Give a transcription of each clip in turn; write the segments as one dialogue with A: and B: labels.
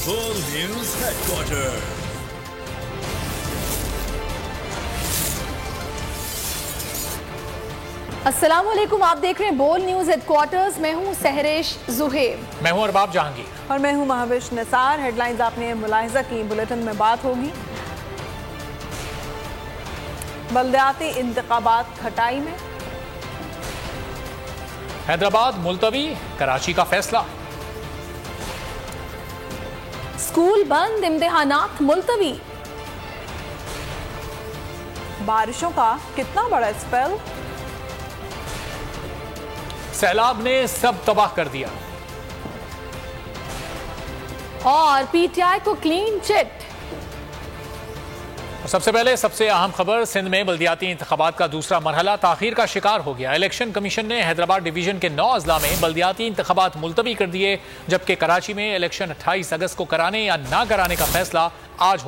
A: Full News Headquarters.
B: अस्सलाम वालेकुम, आप देख रहे हैं बोल न्यूज हेडक्वार्टर्स। मैं हूं सहरेश जुहेब।
C: मैं हूं अरबाब जहांगीर
D: और मैं हूं महाविश निसार। हेडलाइंस आपने मुलाहिजा की, बुलेटिन में बात होगी। बल्दियाती इंतखाबात खटाई में,
C: हैदराबाद मुलतवी, कराची का फैसला,
B: स्कूल बंद, इम्तिहानात मुलतवी,
D: बारिशों का कितना बड़ा स्पेल,
C: सैलाब ने सब तबाह कर दिया,
B: और पीटीआई को क्लीन चिट।
C: सबसे पहले सबसे अहम खबर, सिंध में बल्दियाती इंतखाबात का दूसरा मरहला ताखीर का शिकार हो गया। इलेक्शन कमीशन ने हैदराबाद डिवीजन के 9 अजला में बल्दियाती इंतखाबात मुलतवी कर दिए, जबकि कराची में इलेक्शन 28 अगस्त को कराने या ना कराने का फैसला आज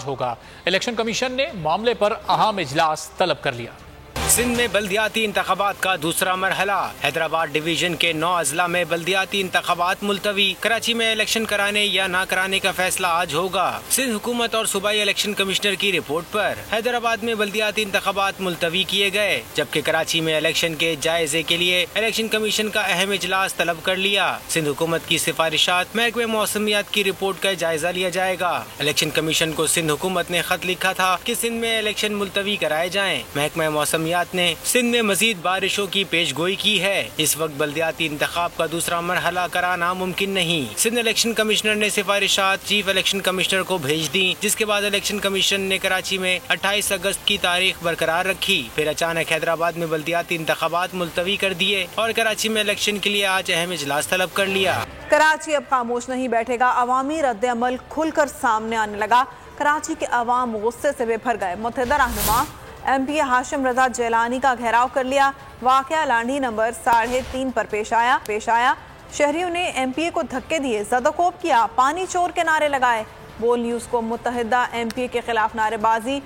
C: होगा। इलेक्शन कमीशन ने मामले पर अहम इजलास तलब कर लिया।
E: सिंध में बल्दियाती इंतखाबात का दूसरा मरहला, हैदराबाद डिवीजन के 9 अजला में बल्दियाती इंतखाबात मुलतवी, कराची में इलेक्शन कराने या ना कराने का फैसला आज होगा। सिंध हुकूमत और सूबाई इलेक्शन कमिश्नर की रिपोर्ट पर हैदराबाद में बल्दियाती इंतखाबात मुलतवी किए गए, जबकि कराची में इलेक्शन के जायजे के लिए इलेक्शन कमीशन का अहम इजलास तलब कर लिया। सिंध हुकूमत की सिफारिशात महकमे मौसमियात की रिपोर्ट का जायजा लिया जाएगा। इलेक्शन कमीशन को सिंध हुकूमत ने खत लिखा था कि सिंध में इलेक्शन मुलतवी कराए जाएं। महकमा मौसमियात ने सिंध में मजीद बारिशों की पेशगोई की है। इस वक्त बल्दियाती इंतखाब का दूसरा मरहला कराना मुमकिन नहीं। सिंध इलेक्शन कमिश्नर ने सिफारिशात चीफ इलेक्शन कमिश्नर को भेज दी, जिसके बाद इलेक्शन कमीशन ने कराची में 28 अगस्त की तारीख बरकरार रखी। फिर अचानक हैदराबाद में बल्दियाती इंतखाबात मुलतवी कर दिए और कराची में इलेक्शन के लिए आज अहम इजलास तलब कर लिया।
D: कराची अब खामोश नहीं बैठेगा, अवामी रद्द-ए-अमल खुलकर सामने आने लगा। कराची के अवाम गुस्से से बेभर गए। मुत्तहिदा रहनुमा एमपी हाशिम रजा जैलानी का घेराव कर लिया। वाकया लांडी नंबर 3.5 पर पेश आया। शहरियों ने एमपीए को धक्के दिए, ज़दोकोब किया, पानी चोर के नारे लगाए। बोल न्यूज़ को मुत्तहिदा एमपीए के खिलाफ नारेबाजी,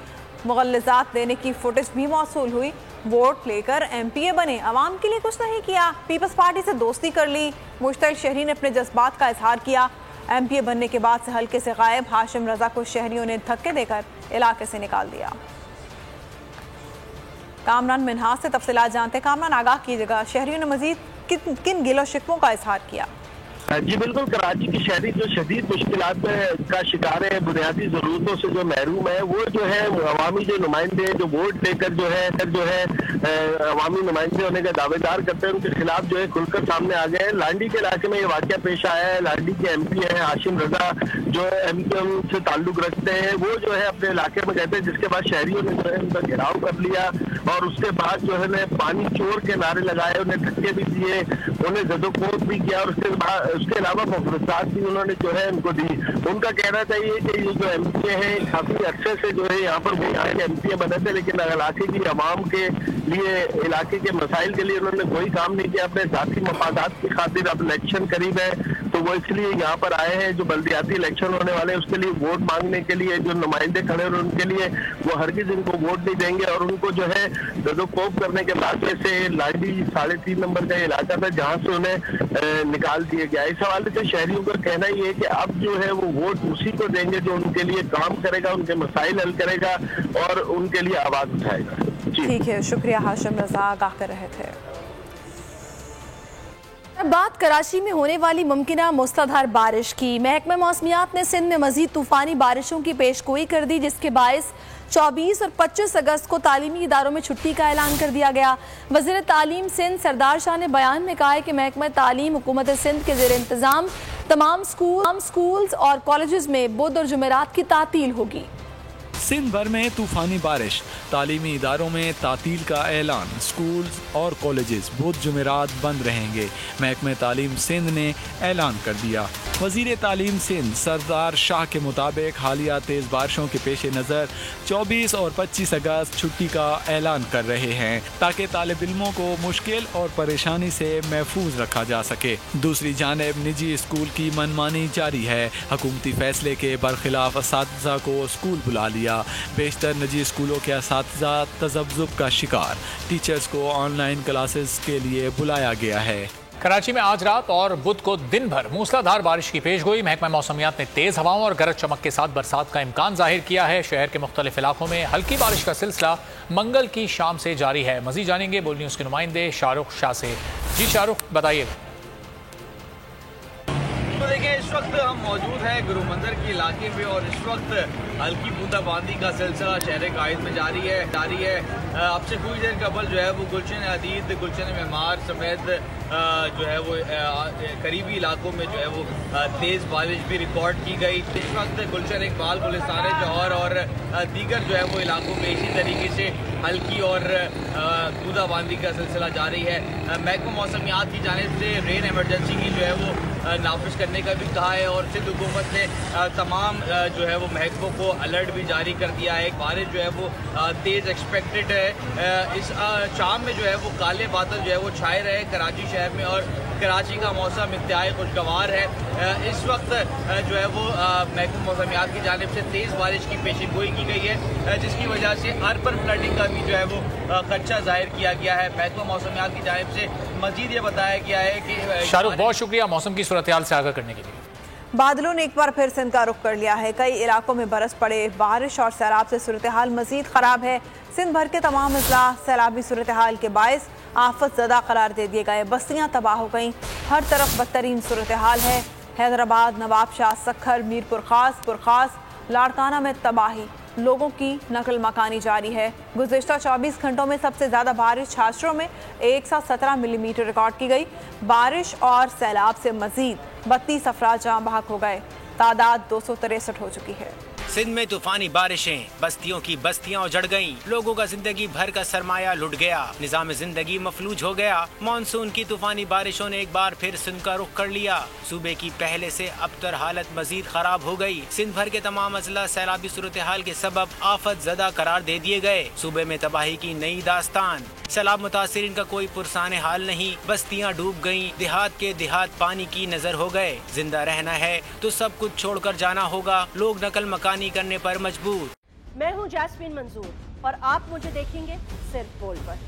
D: मुगल्लिज़ात देने की फुटेज भी मौसूल हुई। वोट लेकर एमपीए बने, अवाम के लिए कुछ नहीं किया। पीपल्स पार्टी से दोस्ती कर ली। मुश्तल शहरी ने अपने जज्बात का इजहार किया। एमपीए बनने के बाद से हल्के से गायब हाशिम रजा को शहरियों ने धक्के देकर इलाके से निकाल दिया। कामरान मिन्हाज से तफसीलात जानते। कामरान, आगाह कीजिएगा, शहरियों ने मजीद किन गिलो शिकवों का इजहार किया?
F: जी बिल्कुल, कराची के शहरी जो शदीद मुश्किलात का शिकार है, बुनियादी जरूरतों से जो महरूम है, वो जो है अवामी जो नुमाइंदे जो वोट देकर जो है अवामी नुमाइंदे होने का दावेदार करते हैं, उनके खिलाफ जो है खुलकर सामने आ गए हैं। लांडी के इलाके में ये वाकया पेश आया है। लांडी के एमपी हैं हाशिम रजा, जो एमपीएम से ताल्लुक रखते हैं, वो जो है अपने इलाके में गए थे, जिसके बाद शहरियों ने जो है उनका घेराव कर लिया और उसके बाद जो है पानी चोर के नारे लगाए, उन्हें धक्के भी दिए, उन्हें जदोकोब भी किया और उसके अलावा मुफरसात भी उन्होंने जो है उनको दी। उनका कहना चाहिए कि ये जो एमपीए हैं काफी अरसे से जो है यहाँ पर वो यहाँ के एमपीए बने थे, लेकिन इलाके की आवाम के लिए, इलाके के मसाइल के लिए उन्होंने कोई काम नहीं किया। अपने जाती मफादात की खातिर अब इलेक्शन करीब है तो वो इसलिए यहाँ पर आए हैं। जो बल्दियाती इलेक्शन होने वाले हैं उसके लिए वोट मांगने के लिए जो नुमाइंदे खड़े हैं उनके लिए वो हरगिज इनको वोट नहीं देंगे और उनको जो है जदोकोब करने के बाद से लांडी 3.5 नंबर का इलाका था जहाँ से उन्हें निकाल दिया गया। इस हवाले से शहरियों का कहना ये है कि अब जो है वो वोट उसी को देंगे जो उनके लिए काम करेगा, उनके मसाइल हल करेगा और उनके लिए आवाज उठाएगा।
D: ठीक है, शुक्रिया हाशिम रजा, आगाह कर रहे थे।
B: बात कराची में होने वाली मुमकिना मूसलाधार बारिश की। महकमा मौसमियात ने सिंध में मजीद तूफानी बारिशों की पेशगोई कर दी, जिसके बायस 24 और 25 अगस्त को तालीमी इदारों में छुट्टी का ऐलान कर दिया गया। वज़ीर तालीम सिंध सरदार शाह ने बयान में कहा है कि महकमा तालीम हुकूमत सिंध के ज़ेर इंतज़ाम तमाम स्कूल्स और कॉलेजेस में बुध और जुमेरात की तातील होगी।
G: सिंध भर में तूफानी बारिश, तालीमी इदारों में तातील का ऐलान, स्कूल्स और कॉलेजेस बुध जुमेरात बंद रहेंगे। महकमे तालीम सिंध ने ऐलान कर दिया। वज़ीर तालीम सिंध सरदार शाह के मुताबिक हालिया तेज़ बारिशों के पेश नज़र 24 और 25 अगस्त छुट्टी का ऐलान कर रहे हैं ताकि तालिब इल्मों को मुश्किल और परेशानी से महफूज रखा जा सके। दूसरी जानिब निजी स्कूल की मनमानी जारी है। हुकूमती फैसले के बरखिलाफ असातिज़ा को स्कूल बुला लिया। बेशतर निजी स्कूलों के असातिज़ा तज़ब्ज़ुब का शिकार, टीचर्स को ऑनलाइन क्लासेस के लिए बुलाया गया है।
C: कराची में आज रात और बुध को दिन भर मूसलाधार बारिश की पेशगोई। महकमा मौसमियात ने तेज हवाओं और गरज चमक के साथ बरसात का इम्कान जाहिर किया है। शहर के मुख्तलिफ इलाकों में हल्की बारिश का सिलसिला मंगल की शाम से जारी है। मजीद जानेंगे बोल न्यूज़ के नुमाइंदे शाहरुख शाह से। जी शाहरुख, बताइएगा।
H: तो देखिए, इस वक्त हम मौजूद हैं गुरु मंदिर के इलाके में और इस वक्त हल्की बूंदाबांदी का सिलसिला शहर कायद में जारी है। अब से कुछ देर कबल जो है वो गुलशन अदीद, गुलशन मेमार समेत जो है वो करीबी इलाकों में जो है वो तेज़ बारिश भी रिकॉर्ड की गई। इस वक्त गुलशन इकबाल, गुलिस्तान जौहर और दीगर जो है वो इलाकों में इसी तरीके से हल्की और बूंदाबांदी का सिलसिला जारी है। महकमा मौसमियात की जानिब से रेन एमरजेंसी की जो है वो नाफिज करने का भी कहा है और सिंध हुकूमत ने तमाम जो है वो महकमों को अलर्ट भी जारी कर दिया है। बारिश जो है वो तेज़ एक्सपेक्टेड है। इस शाम में जो है वो काले बादल जो है वो छाए रहे कराची शहर में और कराची का मौसम इंतहाई खुशगवार है। इस वक्त जो है वो महकमा मौसमियात की जानिब से तेज़ बारिश की पेशेनगोई की गई है, जिसकी वजह से अर्बन फ्लडिंग का भी जो है वो खदशा जाहिर किया गया है। महकमा मौसमियात की जानिब से मजीद ये बताया गया है कि
C: शाहरुख, बहुत शुक्रिया मौसम की सूरत हाल से आगाह करने के लिए।
D: बादलों ने एक बार फिर सिंध का रुख कर लिया है। कई इलाकों में बरस पड़े। बारिश और सैलाब से सूरत हाल मजीद खराब है। सिंध भर के तमाम अजला सैलाबी सूरत हाल के बायस आफत ज़दा करार दे दिए गए। बस्तियाँ तबाह हो गईं। हर तरफ बदतरीन सूरत हाल है। हैदराबाद, नवाबशाह, सखर, मीरपुर खास, लाड़काना में तबाही। लोगों की नकल मकानी जारी है। गुज़िश्ता 24 घंटों में सबसे ज़्यादा बारिश छाछरों में 117 मिलीमीटर रिकॉर्ड की गई। बारिश और सैलाब से मजीद 32 अफराद जाँ बहक हो गए। तादाद 263 हो चुकी है।
E: सिंध में तूफानी बारिशें, बस्तियों की बस्तियां उजड़ गईं, लोगों का जिंदगी भर का सरमाया लुट गया, निजाम जिंदगी मफलूज हो गया। मानसून की तूफानी बारिशों ने एक बार फिर सिंध का रुख कर लिया। सूबे की पहले से अबतर हालत मजीद खराब हो गई। सिंध भर के तमाम अजला सैलाबी सूरत हाल के सबब आफत ज़दा करार दे दिए गए। सूबे में तबाही की नई दास्तान। सैलाब मुतासिरीन का कोई पुरसाने हाल नहीं। बस्तियां डूब गईं, देहात के देहात पानी की नजर हो गए। जिंदा रहना है तो सब कुछ छोड़कर जाना होगा। लोग नकल मकानी करने पर मजबूर।
I: मैं हूं जैस्मीन मंजूर और आप मुझे देखेंगे सिर्फ बोल पर।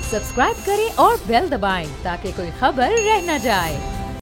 J: सब्सक्राइब करें और बेल दबाएं ताकि कोई खबर रह न जाए।